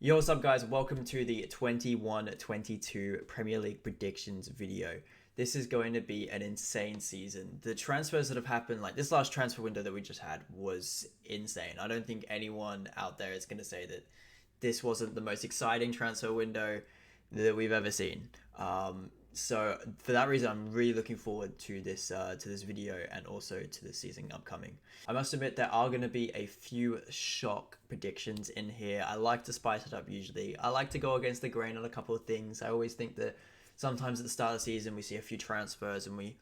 Yo, what's up guys? Welcome to the 21-22 Premier League predictions video. This is going to be an insane season. The transfers that have happened, like this last transfer window that we just had, was insane. I don't think anyone out there is going to say that this wasn't the most exciting transfer window that we've ever seen. So for that reason, I'm really looking forward to this video and also to the season upcoming. I must admit there are going to be a few shock predictions in here. I like to spice it up usually. I like to go against the grain on a couple of things. I always think that sometimes at the start of the season we see a few transfers and we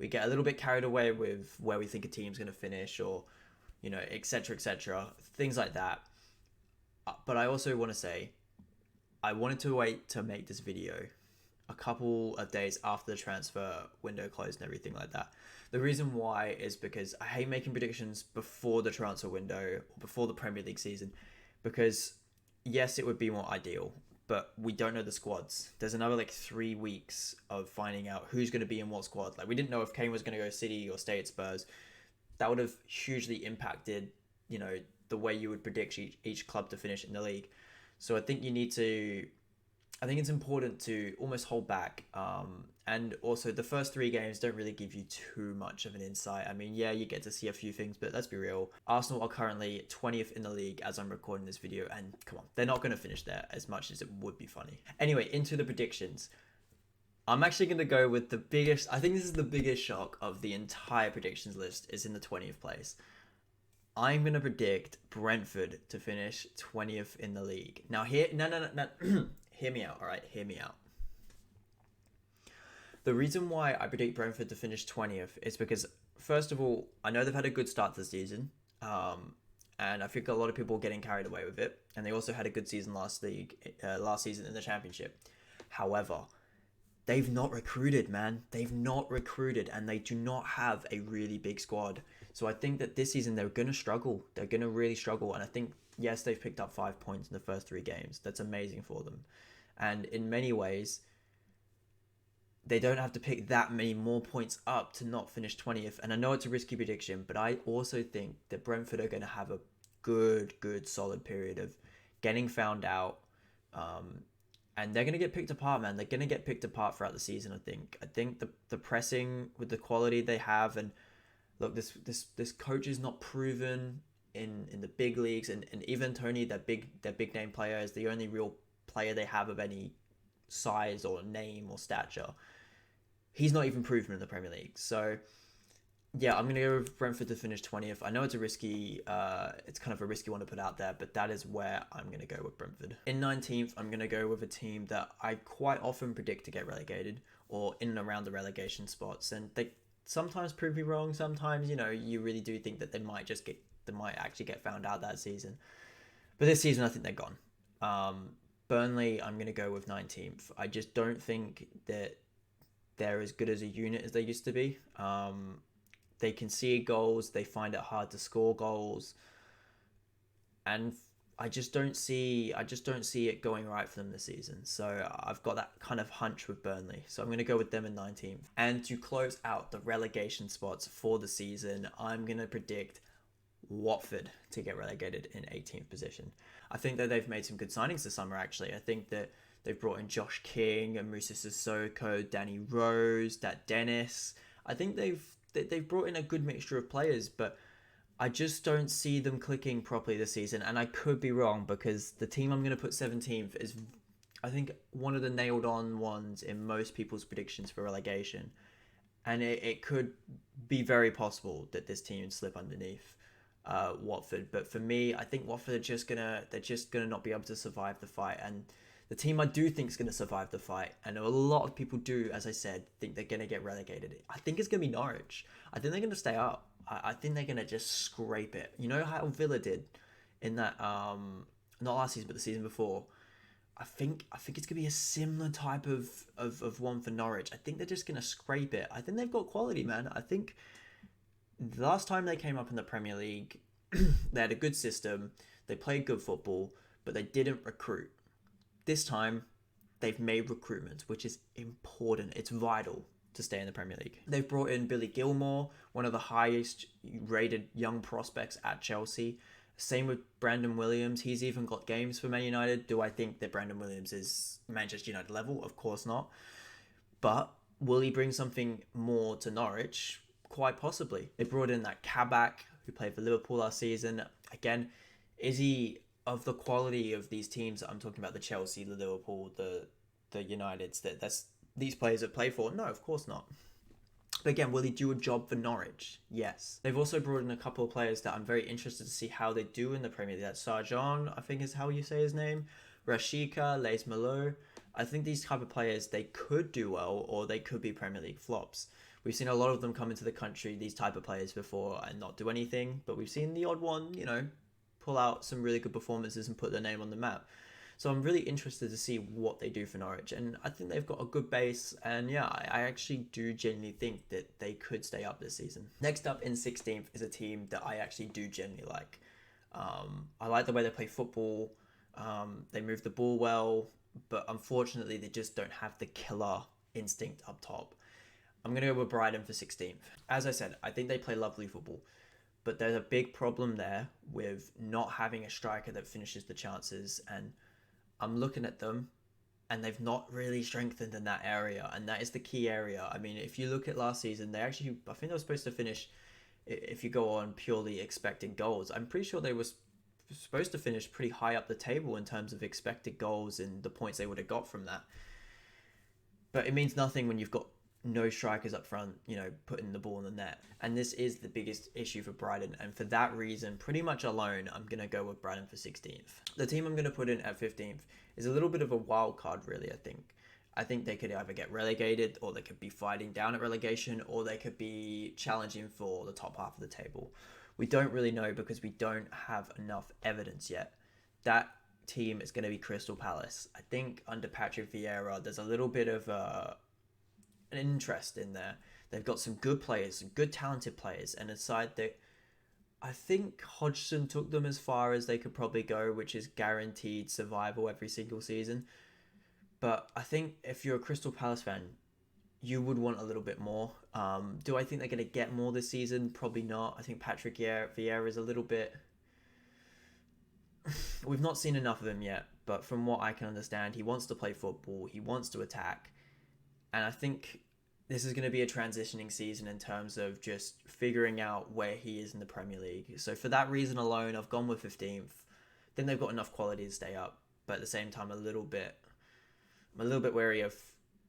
get a little bit carried away with where we think a team's going to finish, or etc., things like that. But I also want to say I wanted to wait to make this video a couple of days after the transfer window closed and everything like that. The reason why is because I hate making predictions before the transfer window or before the Premier League season, because yes, it would be more ideal, but we don't know the squads. There's another like 3 weeks of finding out who's going to be in what squad. Like we didn't know if Kane was going to go City or stay at Spurs. That would have hugely impacted, the way you would predict each club to finish in the league. So I think it's important to almost hold back. And also, the first 3 games don't really give you too much of an insight. I mean, yeah, you get to see a few things, but let's be real. Arsenal are currently 20th in the league as I'm recording this video, and come on, they're not going to finish there as much as it would be funny. Anyway, into the predictions. I'm actually going to go with the biggest, I think this is the biggest shock of the entire predictions list, is in the 20th place. I'm going to predict Brentford to finish 20th in the league. Now, no. Hear me out, all right? Hear me out. The reason why I predict Brentford to finish 20th is because, first of all, I know they've had a good start to the season, and I think a lot of people are getting carried away with it, and they also had a good season last season in the Championship. However, they've not recruited, man. They've not recruited, and they do not have a really big squad. So I think that this season they're going to struggle. They're going to really struggle, and I think, yes, they've picked up 5 points in the first 3 games. That's amazing for them. And in many ways, they don't have to pick that many more points up to not finish 20th. And I know it's a risky prediction, but I also think that Brentford are going to have a good, solid period of getting found out. And they're going to get picked apart, man. They're going to get picked apart throughout the season, I think. I think the pressing with the quality they have, and look, this coach is not proven in the big leagues, and even Tony, their big name player, is the only real player they have of any size or name or stature. He's not even proven in the Premier League. So yeah, I'm gonna go with Brentford to finish 20th. I know it's it's kind of a risky one to put out there, but that is where I'm gonna go with Brentford. In 19th, I'm gonna go with a team that I quite often predict to get relegated or in and around the relegation spots, and they sometimes prove me wrong. Sometimes, you really do think that they might actually get found out that season. But this season, I think they're gone. Burnley, I'm going to go with 19th. I just don't think that they're as good as a unit as they used to be. They concede goals. They find it hard to score goals. And I just don't see it going right for them this season. So I've got that kind of hunch with Burnley. So I'm going to go with them in 19th. And to close out the relegation spots for the season, I'm going to predict Watford to get relegated in 18th position. I think that they've made some good signings this summer, actually. I think that they've brought in Josh King and Moussa Sissoko, Danny Rose, Dat Dennis. I think they've brought in a good mixture of players, but I just don't see them clicking properly this season. And I could be wrong, because the team I'm going to put 17th is, I think, one of the nailed on ones in most people's predictions for relegation. And it could be very possible that this team slip underneath Watford. But for me, I think Watford are just gonna not be able to survive the fight. And the team I do think is gonna survive the fight, and a lot of people do, as I said, think they're gonna get relegated. I think it's gonna be Norwich. I think they're gonna stay up. I think they're gonna just scrape it. You know how Villa did in that not last season but the season before. I think it's gonna be a similar type of one for Norwich. I think they're just gonna scrape it. I think they've got quality, man. I think the last time they came up in the Premier League, they had a good system, they played good football, but they didn't recruit. This time, they've made recruitment, which is important. It's vital to stay in the Premier League. They've brought in Billy Gilmore, one of the highest rated young prospects at Chelsea. Same with Brandon Williams. He's even got games for Man United. Do I think that Brandon Williams is Manchester United level? Of course not. But will he bring something more to Norwich? Quite possibly. They brought in that Kabak, who played for Liverpool last season. Again, is he of the quality of these teams that I'm talking about, the Chelsea, the Liverpool, the Uniteds, that's these players that play for? No, of course not. But again, will he do a job for Norwich? Yes. They've also brought in a couple of players that I'm very interested to see how they do in the Premier League. That's Sarjan, I think is how you say his name. Rashika, Les Malo. I think these type of players, they could do well or they could be Premier League flops. We've seen a lot of them come into the country, these type of players before, and not do anything. But we've seen the odd one, pull out some really good performances and put their name on the map. So I'm really interested to see what they do for Norwich. And I think they've got a good base. And yeah, I actually do genuinely think that they could stay up this season. Next up in 16th is a team that I actually do genuinely like. I like the way they play football. They move the ball well. But unfortunately, they just don't have the killer instinct up top. I'm going to go with Brighton for 16th. As I said, I think they play lovely football. But there's a big problem there with not having a striker that finishes the chances. And I'm looking at them and they've not really strengthened in that area. And that is the key area. I mean, if you look at last season, I think they were supposed to finish, if you go on purely expected goals, I'm pretty sure they were supposed to finish pretty high up the table in terms of expected goals and the points they would have got from that. But it means nothing when you've got no strikers up front, putting the ball in the net. And this is the biggest issue for Brighton. And for that reason, pretty much alone, I'm going to go with Brighton for 16th. The team I'm going to put in at 15th is a little bit of a wild card, really, I think. I think they could either get relegated or they could be fighting down at relegation or they could be challenging for the top half of the table. We don't really know because we don't have enough evidence yet. That team is going to be Crystal Palace. I think under Patrick Vieira, there's a little bit of an interest in there. They've got some good players, some good talented players, and a side that I think Hodgson took them as far as they could probably go, which is guaranteed survival every single season. But I think if you're a Crystal Palace fan, you would want a little bit more. Do I think they're going to get more this season? Probably not. I think Patrick Vieira is a little bit... We've not seen enough of him yet, but from what I can understand, he wants to play football, he wants to attack. And I think this is going to be a transitioning season in terms of just figuring out where he is in the Premier League. So for that reason alone, I've gone with 15th. I think they've got enough quality to stay up. But at the same time, I'm a little bit wary of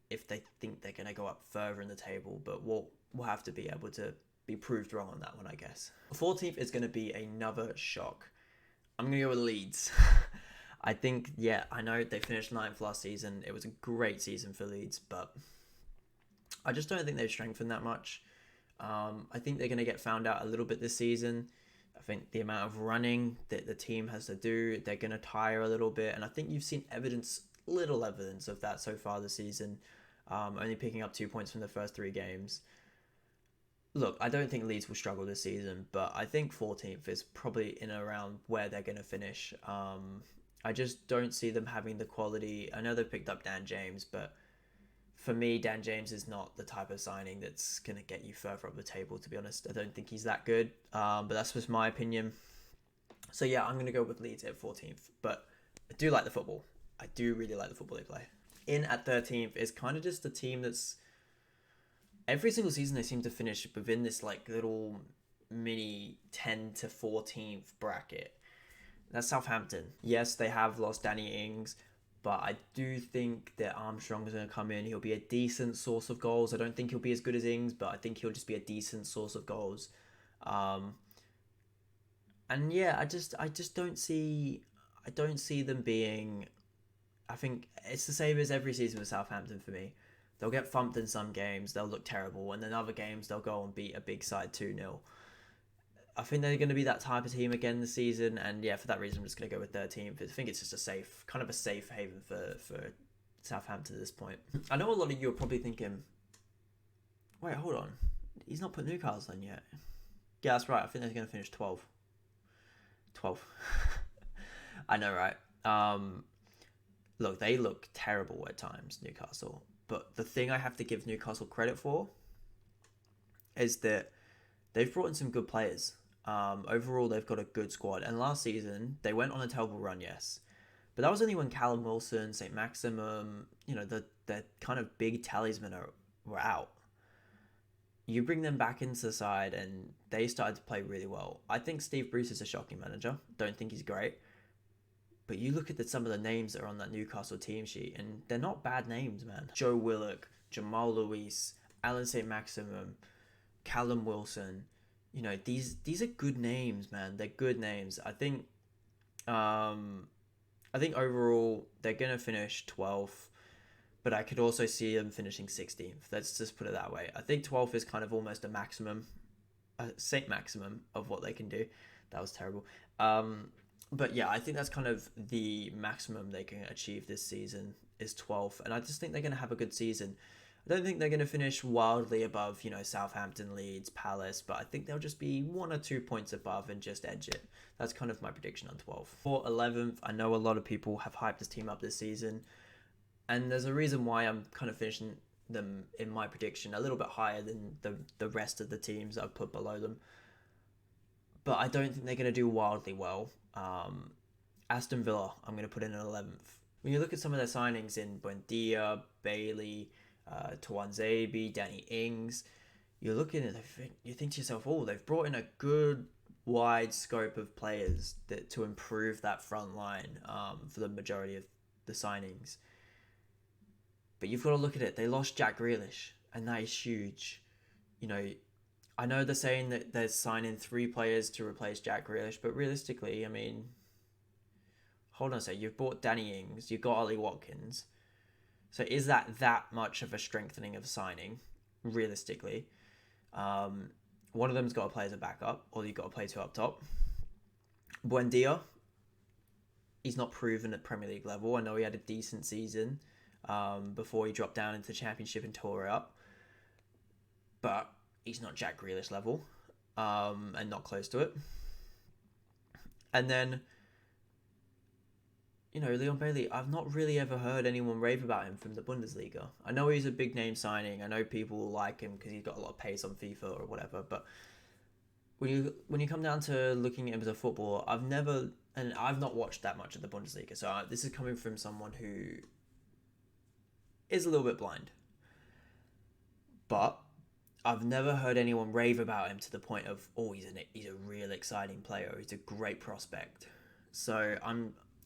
if they think they're going to go up further in the table. But we'll have to be able to be proved wrong on that one, I guess. 14th is going to be another shock. I'm going to go with Leeds. I think, I know they finished 9th last season. It was a great season for Leeds, but I just don't think they've strengthened that much. I think they're going to get found out a little bit this season. I think the amount of running that the team has to do, they're going to tire a little bit. And I think you've seen little evidence of that so far this season, only picking up 2 points from the first 3 games. Look, I don't think Leeds will struggle this season, but I think 14th is probably in and around where they're going to finish. I just don't see them having the quality. I know they've picked up Dan James, but for me, Dan James is not the type of signing that's going to get you further up the table, to be honest. I don't think he's that good, but that's just my opinion. So yeah, I'm going to go with Leeds at 14th, but I do like the football. I do really like the football they play. In at 13th is kind of just a team that's... Every single season they seem to finish within this little mini 10 to 14th bracket. That's Southampton. Yes, they have lost Danny Ings, but I do think that Armstrong is going to come in. He'll be a decent source of goals. I don't think he'll be as good as Ings, but I think he'll just be a decent source of goals. And yeah, I just don't see them being... I think it's the same as every season with Southampton for me. They'll get thumped in some games, they'll look terrible, and then other games they'll go and beat a big side 2-0. I think they're going to be that type of team again this season, and yeah, for that reason I'm just going to go with 13th. I think it's just a safe haven for Southampton at this point. I know a lot of you are probably thinking, wait, hold on, he's not put Newcastle in yet. Yeah, that's right, I think they're going to finish 12. I know, right? Look, they look terrible at times, Newcastle. But the thing I have to give Newcastle credit for is that they've brought in some good players. Overall, they've got a good squad. And last season, they went on a terrible run, yes. But that was only when Callum Wilson, St. Maximum, the kind of big talisman were out. You bring them back into the side and they started to play really well. I think Steve Bruce is a shocking manager. Don't think he's great. But you look at some of the names that are on that Newcastle team sheet and they're not bad names, man. Joe Willock, Jamal Lewis, Alan St. Maximum, Callum Wilson. These are good names, man. They're good names. I think overall they're going to finish 12th. But I could also see them finishing 16th. Let's just put it that way. I think 12th is kind of almost a maximum, Saint maximum of what they can do. That was terrible. But yeah, I think that's kind of the maximum they can achieve this season is 12th. And I just think they're going to have a good season. I don't think they're going to finish wildly above, Southampton, Leeds, Palace. But I think they'll just be 1 or 2 points above and just edge it. That's kind of my prediction on 12th. For 11th, I know a lot of people have hyped this team up this season. And there's a reason why I'm kind of finishing them in my prediction a little bit higher than the rest of the teams I've put below them. But I don't think they're going to do wildly well. Aston Villa, I'm going to put in an 11th. When you look at some of their signings in Buendia, Bailey, Tuanzebe, Danny Ings, you look at it, you think to yourself, they've brought in a good wide scope of players to improve that front line for the majority of the signings. But you've got to look at it. They lost Jack Grealish, and that is huge. I know they're saying that they're signing 3 players to replace Jack Grealish, but realistically, hold on a sec. You've bought Danny Ings, you've got Ollie Watkins. So is that much of a strengthening of signing, realistically? One of them's got to play as a backup, or you've got to play 2 up top. Buendia, he's not proven at Premier League level. I know he had a decent season before he dropped down into the Championship and tore it up. But he's not Jack Grealish level and not close to it. And then, Leon Bailey, I've not really ever heard anyone rave about him from the Bundesliga. I know he's a big name signing. I know people like him because he's got a lot of pace on FIFA or whatever. But when you come down to looking at him as a footballer, I've not watched that much of the Bundesliga. So this is coming from someone who is a little bit blind. But I've never heard anyone rave about him to the point of, he's a real exciting player. He's a great prospect. So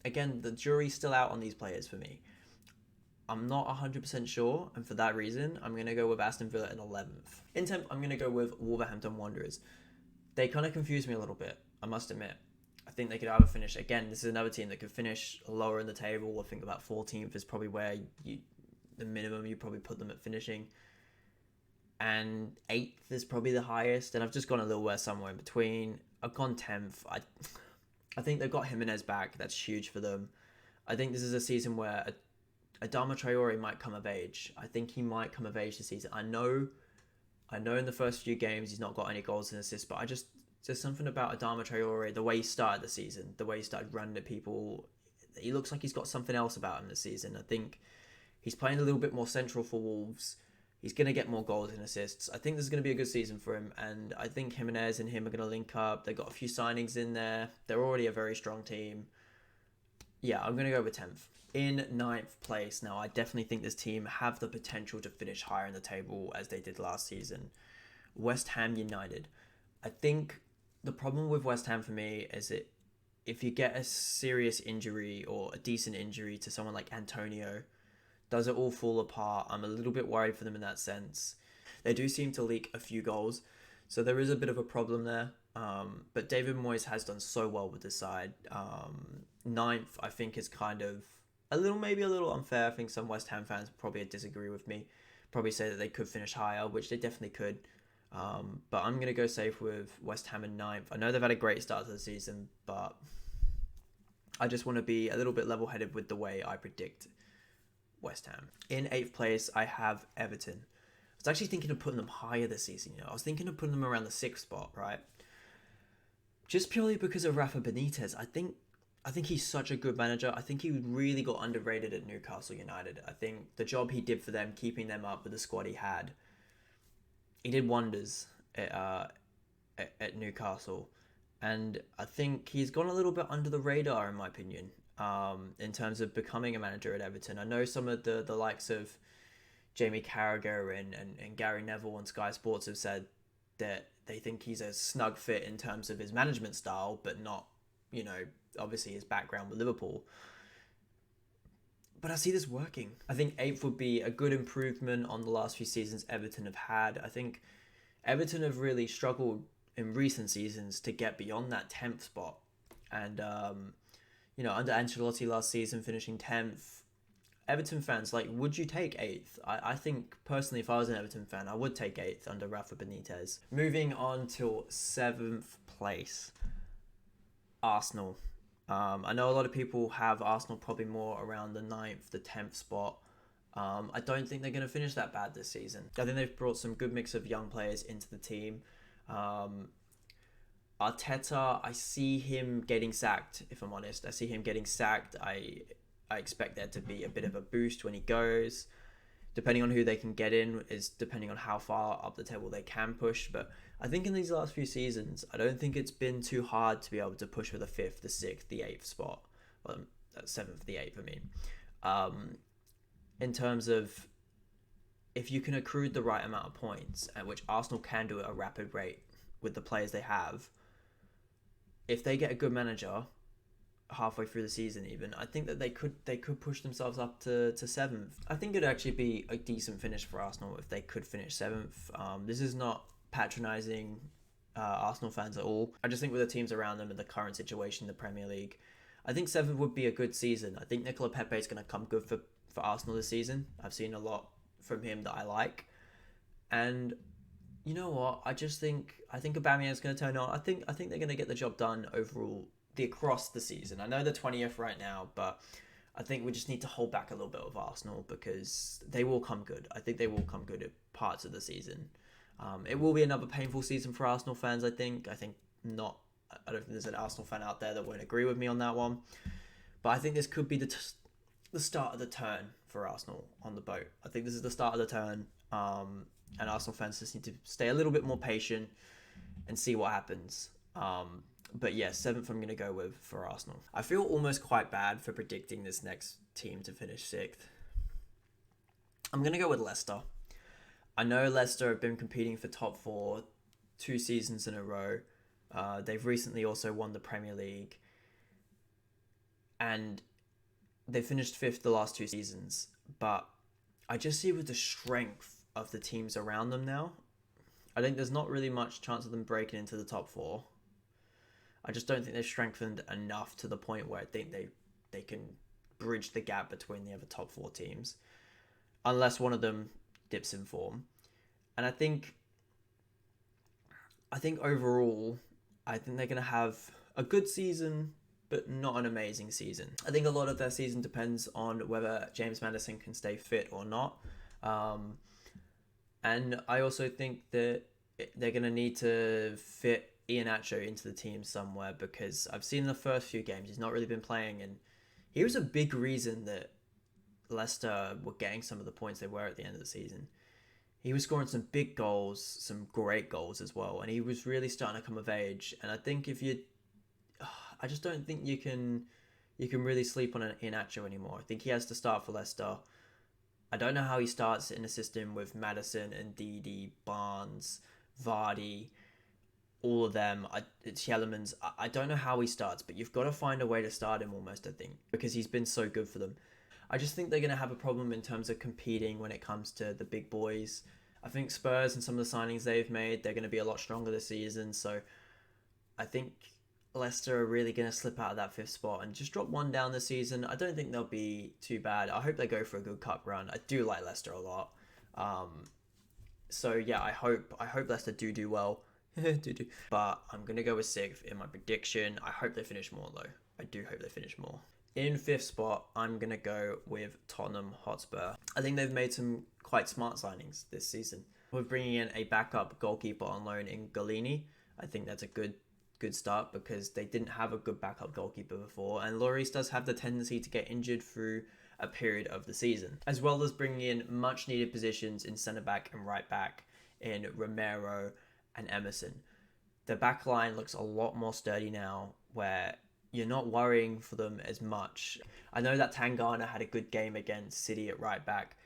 again, the jury's still out on these players for me. I'm not 100% sure, and for that reason, I'm going to go with Aston Villa in 11th. In 10th, I'm going to go with Wolverhampton Wanderers. They kind of confused me a little bit, I must admit. I think they could either finish, again, this is another team that could finish lower in the table. I think about 14th is probably where the minimum you probably put them at finishing. And 8th is probably the highest, and I've just gone a little worse somewhere in between. I've gone 10th. I think they've got Jimenez back. That's huge for them. I think this is a season where Adama Traore might come of age. I think he might come of age this season. I know in the first few games he's not got any goals and assists, but there's something about Adama Traore, the way he started the season, the way he started running at people. He looks like he's got something else about him this season. I think he's playing a little bit more central for Wolves. He's going to get more goals and assists. I think this is going to be a good season for him. And I think Jimenez and him are going to link up. They've got a few signings in there. They're already a very strong team. Yeah, I'm going to go with 10th. In 9th place, now I definitely think this team have the potential to finish higher in the table as they did last season. West Ham United. I think the problem with West Ham for me is that if you get a serious injury or a decent injury to someone like Antonio, does it all fall apart? I'm a little bit worried for them in that sense. They do seem to leak a few goals, so there is a bit of a problem there. But David Moyes has done so well with this side. 9th, I think, is kind of maybe a little unfair. I think some West Ham fans probably disagree with me. Probably say that they could finish higher, which they definitely could. But I'm going to go safe with West Ham in 9th. I know they've had a great start to the season, but I just want to be a little bit level-headed with the way I predict West Ham. In 8th place, I have Everton. I was actually thinking of putting them higher this season. I was thinking of putting them around the 6th spot, right? Just purely because of Rafa Benitez. I think he's such a good manager. I think he really got underrated at Newcastle United. I think the job he did for them, keeping them up with the squad he did wonders at Newcastle. And I think he's gone a little bit under the radar, in my opinion, in terms of becoming a manager at Everton. I know some of the likes of Jamie Carragher and Gary Neville on Sky Sports have said that they think he's a snug fit in terms of his management style, but not, obviously his background with Liverpool. But I see this working. I think 8th would be a good improvement on the last few seasons Everton have had. I think Everton have really struggled in recent seasons to get beyond that 10th spot. And, under Ancelotti last season finishing 10th, Everton fans, would you take 8th? I think, personally, if I was an Everton fan, I would take 8th under Rafa Benitez. Moving on to 7th place, Arsenal. I know a lot of people have Arsenal probably more around the 9th, the 10th spot. I don't think they're going to finish that bad this season. I think they've brought some good mix of young players into the team. Arteta, I see him getting sacked, if I'm honest. I see him getting sacked. I expect there to be a bit of a boost when he goes. Depending on who they can get in is depending on how far up the table they can push. But I think in these last few seasons, I don't think it's been too hard to be able to push for the 5th, the 6th, the 8th spot. Well, 7th, the 8th, I mean. In terms of if you can accrue the right amount of points, at which Arsenal can do at a rapid rate with the players they have, if they get a good manager halfway through the season even, I think that they could push themselves up to 7th. I think it'd actually be a decent finish for Arsenal if they could finish 7th. This is not patronising Arsenal fans at all. I just think with the teams around them and the current situation in the Premier League, I think 7th would be a good season. I think Nicola Pepe is going to come good for Arsenal this season. I've seen a lot from him that I like. And you know what? I think Aubameyang's going to turn on. I think they're going to get the job done overall across the season. I know they're 20th right now, but I think we just need to hold back a little bit with Arsenal because they will come good. I think they will come good at parts of the season. It will be another painful season for Arsenal fans, I think. I don't think there's an Arsenal fan out there that won't agree with me on that one. But I think this could be the start of the turn for Arsenal on the boat. I think this is the start of the turn. And Arsenal fans just need to stay a little bit more patient and see what happens. But yeah, 7th I'm going to go with for Arsenal. I feel almost quite bad for predicting this next team to finish 6th. I'm going to go with Leicester. I know Leicester have been competing for top 4 2 seasons in a row. They've recently also won the Premier League. And they finished 5th the last 2 seasons. But I just see with the strength of the teams around them now, I think there's not really much chance of them breaking into the top 4. I just don't think they've strengthened enough to the point where I think they can bridge the gap between the other top 4 teams. Unless one of them dips in form. And I think overall, I think they're going to have a good season, but not an amazing season. I think a lot of their season depends on whether James Maddison can stay fit or not. And I also think that they're going to need to fit Iheanacho into the team somewhere, because I've seen the first few games he's not really been playing, and he was a big reason that Leicester were getting some of the points they were at the end of the season. He was scoring some big goals, some great goals as well, and he was really starting to come of age. And I think I just don't think you can really sleep on an Iheanacho anymore. I think he has to start for Leicester. I don't know how he starts in a system with Maddison and Ndidi, Barnes, Vardy, all of them. Tielemans. I don't know how he starts, but you've got to find a way to start him almost, I think, because he's been so good for them. I just think they're going to have a problem in terms of competing when it comes to the big boys. I think Spurs and some of the signings they've made, they're going to be a lot stronger this season. So I think Leicester are really going to slip out of that 5th spot and just drop one down this season. I don't think they'll be too bad. I hope they go for a good cup run. I do like Leicester a lot. So yeah, I hope Leicester do well. But I'm going to go with 6th in my prediction. I hope they finish more though. I do hope they finish more. In 5th spot, I'm going to go with Tottenham Hotspur. I think they've made some quite smart signings this season. We're bringing in a backup goalkeeper on loan in Golini. I think that's a good start, because they didn't have a good backup goalkeeper before, and Lloris does have the tendency to get injured through a period of the season, as well as bringing in much needed positions in centre back and right back in Romero and Emerson. The back line looks a lot more sturdy now, where you're not worrying for them as much. I know that Tangana had a good game against City at right back,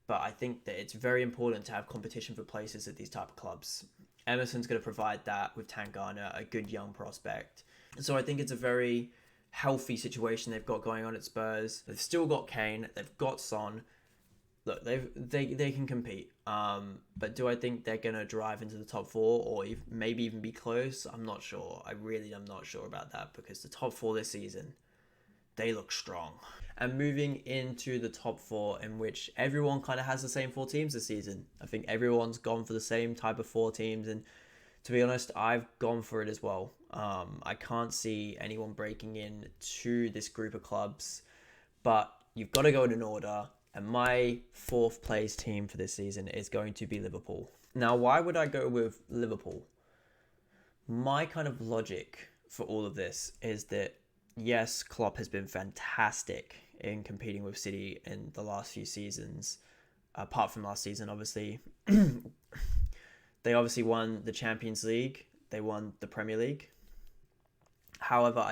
but I think that it's very important to have competition for places at these type of clubs. Emerson's going to provide that with Tangana, a good young prospect. So I think it's a very healthy situation they've got going on at Spurs. They've still got Kane, they've got Son. Look, they can compete. But do I think they're going to drive into the top four or maybe even be close? I'm not sure. I really am not sure about that, because the top four this season, they look strong. And moving into the top four, in which everyone kind of has the same four teams this season. I think everyone's gone for the same type of four teams, and to be honest, I've gone for it as well. I can't see anyone breaking in to this group of clubs, but you've got to go in an order. And my fourth place team for this season is going to be Liverpool. Now, why would I go with Liverpool? My kind of logic for all of this is that, yes, Klopp has been fantastic in competing with City in the last few seasons. Apart from last season, obviously. They obviously won the Champions League. They won the Premier League. However,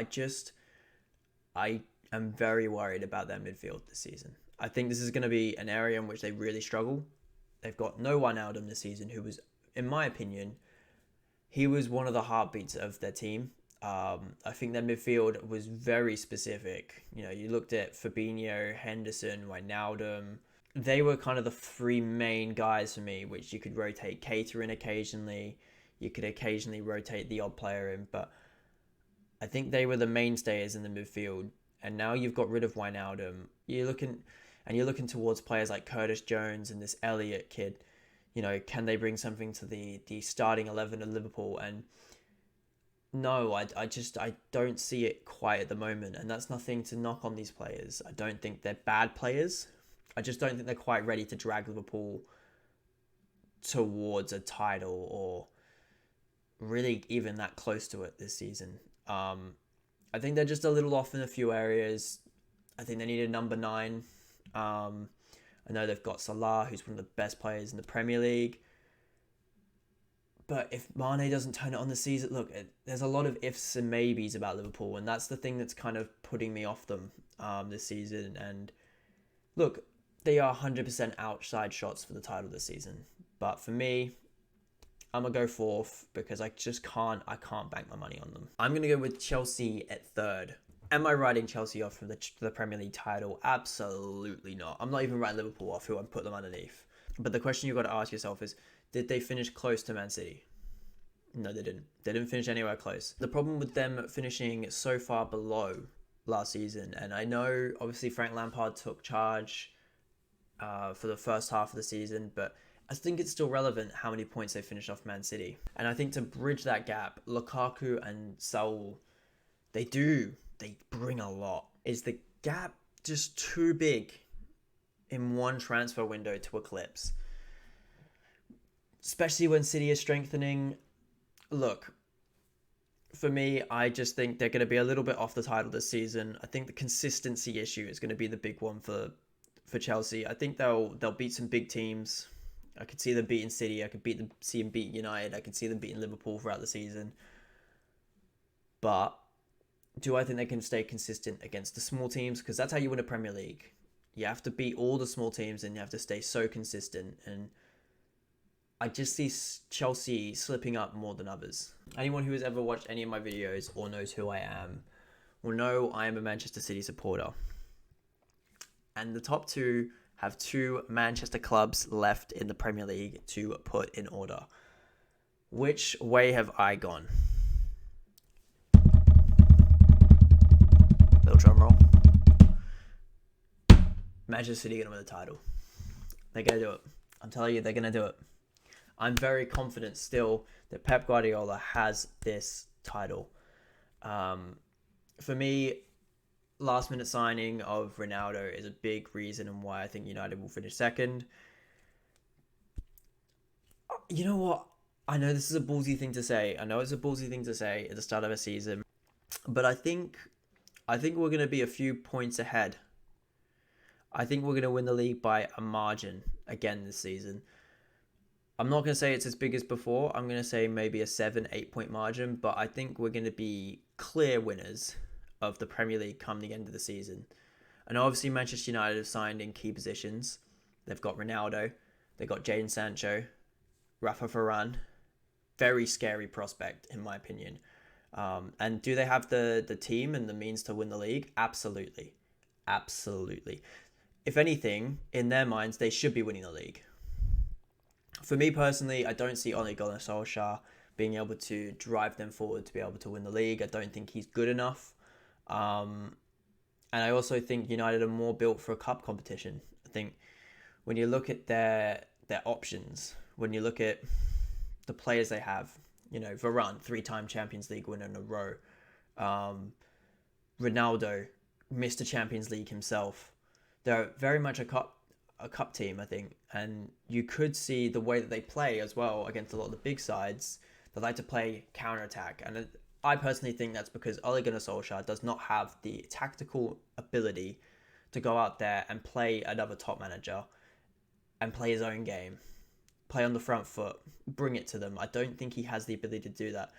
I am very worried about their midfield this season. I think this is going to be an area in which they really struggle. They've got no Wijnaldum this season, who was, in my opinion, he was one of the heartbeats of their team. I think their midfield was very specific. You know, you looked at Fabinho, Henderson, Wijnaldum. They were kind of the three main guys for me, which you could rotate Keita in occasionally. You could occasionally rotate the odd player in, but I think they were the mainstays in the midfield. And now you've got rid of Wijnaldum. You're looking towards players like Curtis Jones and this Elliott kid. You know, can they bring something to the starting 11 of Liverpool? And no, I don't see it quite at the moment. And that's nothing to knock on these players. I don't think they're bad players. I just don't think they're quite ready to drag Liverpool towards a title or really even that close to it this season. I think they're just a little off in a few areas. I think they need a number 9. I know they've got Salah, who's one of the best players in the Premier League. But if Mane doesn't turn it on this season, look, there's a lot of ifs and maybes about Liverpool, and that's the thing that's kind of putting me off them this season. And look, they are 100% outside shots for the title this season. But for me, I'm going to go fourth because I can't bank my money on them. I'm going to go with Chelsea at third. Am I writing Chelsea off from the Premier League title? Absolutely not. I'm not even writing Liverpool off, who I put them underneath. But the question you've got to ask yourself is, did they finish close to Man City? No, they didn't. They didn't finish anywhere close. The problem with them finishing so far below last season, and I know obviously Frank Lampard took charge for the first half of the season, but I think it's still relevant how many points they finished off Man City. And I think to bridge that gap, Lukaku and Saul, they bring a lot. Is the gap just too big in one transfer window to eclipse? Especially when City is strengthening. Look, for me, I just think they're going to be a little bit off the title this season. I think the consistency issue is going to be the big one for Chelsea. I think they'll beat some big teams. I could see them beating City. I could see them beating United. I could see them beating Liverpool throughout the season. But do I think they can stay consistent against the small teams? Because that's how you win a Premier League. You have to beat all the small teams and you have to stay so consistent. And I just see Chelsea slipping up more than others. Anyone who has ever watched any of my videos or knows who I am will know I am a Manchester City supporter. And the top two have 2 Manchester clubs left in the Premier League to put in order. Which way have I gone? Little drum roll. Manchester City are going to win the title. They're going to do it. I'm telling you, they're going to do it. I'm very confident still that Pep Guardiola has this title. For me, last minute signing of Ronaldo is a big reason and why I think United will finish second. You know what? I know this is a ballsy thing to say. I know it's a ballsy thing to say at the start of a season, but I think we're going to be a few points ahead. I think we're going to win the league by a margin again this season. I'm not going to say it's as big as before. I'm going to say maybe a 7-8 point margin, but I think we're going to be clear winners of the Premier League come the end of the season. And obviously Manchester United have signed in key positions. They've got Ronaldo, they've got Jadon Sancho, Rafa Varane. Very scary prospect, in my opinion. And do they have the team and the means to win the league? Absolutely. Absolutely. If anything, in their minds, they should be winning the league. For me personally, I don't see Ole Gunnar Solskjaer being able to drive them forward to be able to win the league. I don't think he's good enough. And I also think United are more built for a cup competition. I think when you look at their options, when you look at the players they have, Varane, 3-time Champions League winner in a row. Ronaldo, Mr. Champions League himself. They're very much a cup team, I think. And you could see the way that they play as well against a lot of the big sides. They like to play counter-attack. And I personally think that's because Ole Gunnar Solskjaer does not have the tactical ability to go out there and play another top manager and play his own game. Play on the front foot, bring it to them. I don't think he has the ability to do that.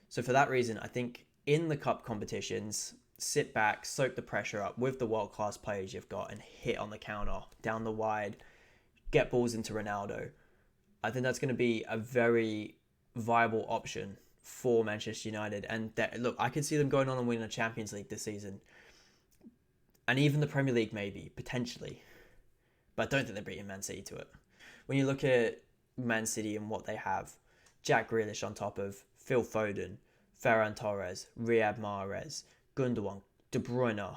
So for that reason, I think in the cup competitions, sit back, soak the pressure up with the world-class players you've got and hit on the counter, down the wide, get balls into Ronaldo. I think that's going to be a very viable option for Manchester United. And look, I could see them going on and winning a Champions League this season. And even the Premier League maybe, potentially. But I don't think they're beating Man City to it. When you look at Man City and what they have, Jack Grealish on top of Phil Foden, Ferran Torres, Riyad Mahrez, Gundogan, De Bruyne,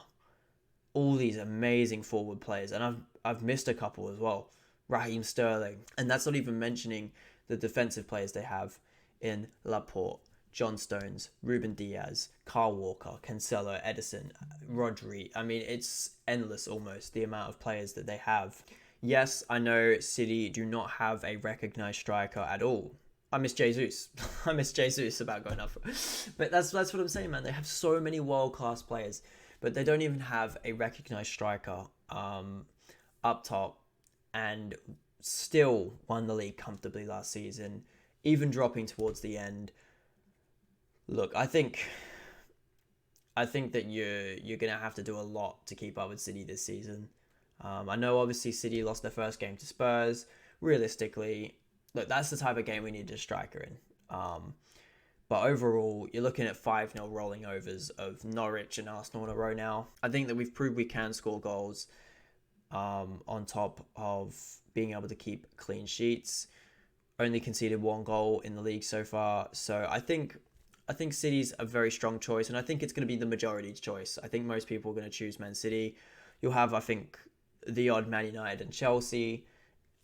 all these amazing forward players. And I've missed a couple as well. Raheem Sterling. And that's not even mentioning the defensive players they have in Laporte, John Stones, Ruben Diaz, Kyle Walker, Cancelo, Edison, Rodri. I mean, it's endless almost, the amount of players that they have. Yes, I know City do not have a recognised striker at all. I miss Jesus. I miss Jesus about going up. But that's what I'm saying, man. They have so many world-class players, but they don't even have a recognised striker up top, and still won the league comfortably last season, even dropping towards the end. Look, I think that you're going to have to do a lot to keep up with City this season. I know obviously City lost their first game to Spurs. Realistically, look, that's the type of game we need a striker in. But overall, you're looking at 5-0 rolling overs of Norwich and Arsenal in a row now. I think that we've proved we can score goals on top of being able to keep clean sheets. Only conceded 1 goal in the league so far. So I think City's a very strong choice, and I think it's going to be the majority's choice. I think most people are going to choose Man City. You'll have, I think, the odd Man United and Chelsea.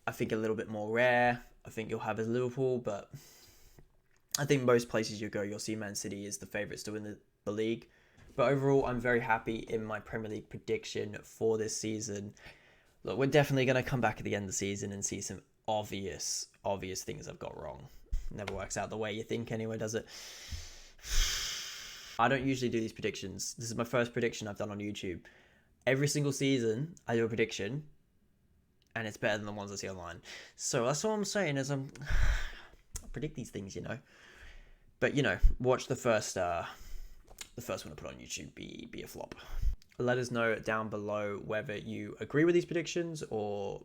I think a little bit more rare. I think you'll have as Liverpool, but I think most places you go, you'll see Man City is the favourites to win the league. But overall, I'm very happy in my Premier League prediction for this season. Look, we're definitely going to come back at the end of the season and see some obvious things I've got wrong. Never works out the way you think anyway, does it? I don't usually do these predictions. This is my first prediction I've done on YouTube. Every single season, I do a prediction, and it's better than the ones I see online. So that's all I'm saying is I predict these things, But, watch the first one I put on YouTube be a flop. Let us know down below whether you agree with these predictions or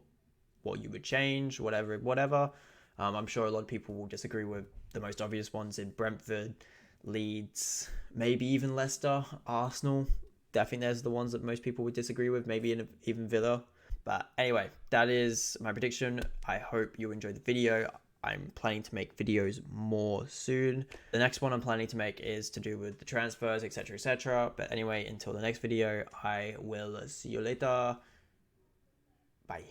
what you would change, whatever. I'm sure a lot of people will disagree with the most obvious ones in Brentford, Leeds, maybe even Leicester, Arsenal. I think there's the ones that most people would disagree with, maybe even Villa. But anyway, that is my prediction. I hope you enjoyed the video. I'm planning to make videos more soon. The next one I'm planning to make is to do with the transfers, etc, etc. But anyway, until the next video, I will see you later. Bye.